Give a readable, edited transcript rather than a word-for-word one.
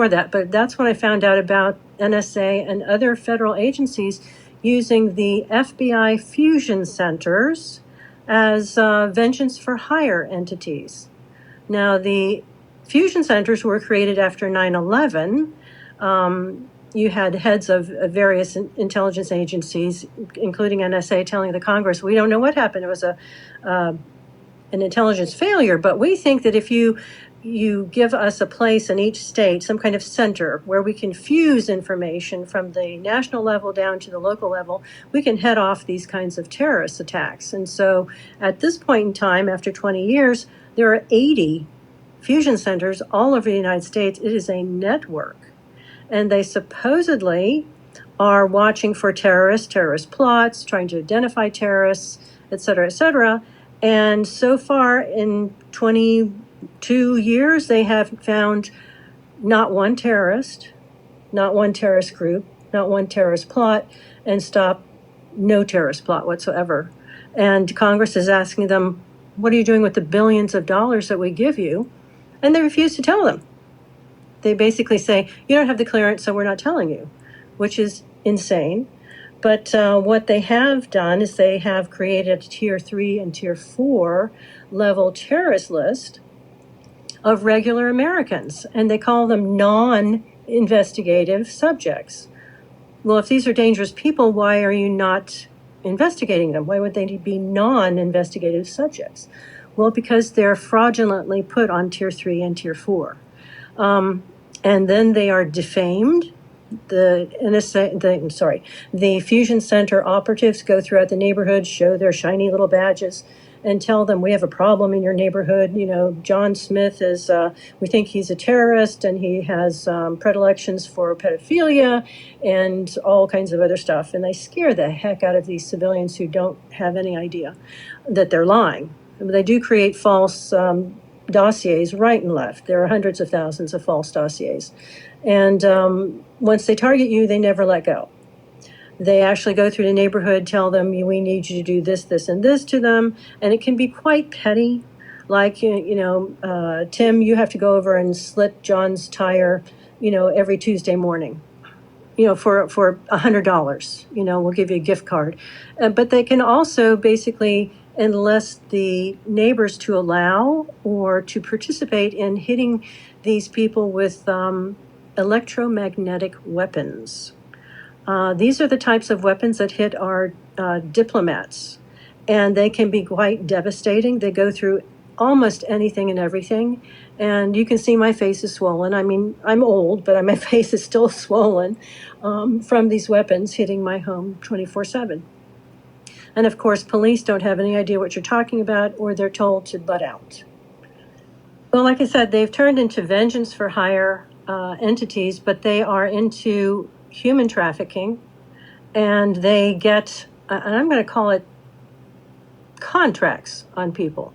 for that, but that's what I found out about NSA and other federal agencies using the FBI fusion centers as vengeance for hire entities. Now, the fusion centers were created after 9/11. You had heads of various intelligence agencies, including NSA, telling the Congress, we don't know what happened. It was an intelligence failure, but we think that if you give us a place in each state, some kind of center where we can fuse information from the national level down to the local level, we can head off these kinds of terrorist attacks. And so at this point in time, after 20 years, there are 80 fusion centers all over the United States. It is a network. And they supposedly are watching for terrorist plots, trying to identify terrorists, et cetera, et cetera. And so far in 22 years, they have found not one terrorist, not one terrorist group, not one terrorist plot, and stopped no terrorist plot whatsoever. And Congress is asking them, what are you doing with the billions of dollars that we give you? And they refuse to tell them. They basically say, you don't have the clearance, so we're not telling you, which is insane. But what they have done is they have created a Tier 3 and Tier 4 level terrorist list of regular Americans, and they call them non-investigative subjects. Well, if these are dangerous people, why are you not investigating them? Why would they be non-investigative subjects? Well, because they're fraudulently put on Tier 3 and Tier 4. And then they are defamed. The fusion center operatives go throughout the neighborhood, show their shiny little badges, and tell them, we have a problem in your neighborhood. You know, John Smith is, we think he's a terrorist, and he has predilections for pedophilia and all kinds of other stuff. And they scare the heck out of these civilians who don't have any idea that they're lying. They do create false dossiers right and left. There are hundreds of thousands of false dossiers. And once they target you, they never let go. They actually go through the neighborhood, tell them, we need you to do this, this, and this to them. And it can be quite petty. Like, Tim, you have to go over and slit John's tire, every Tuesday morning, for $100. We'll give you a gift card. But they can also basically enlist the neighbors to allow or to participate in hitting these people with electromagnetic weapons. These are the types of weapons that hit our diplomats, and they can be quite devastating. They go through almost anything and everything, and you can see my face is swollen. I mean, I'm old, but my face is still swollen from these weapons hitting my home 24/7. And of course, police don't have any idea what you're talking about, or they're told to butt out. Well, like I said, they've turned into vengeance for hire entities, but they are into human trafficking, and they get, and I'm going to call it contracts on people.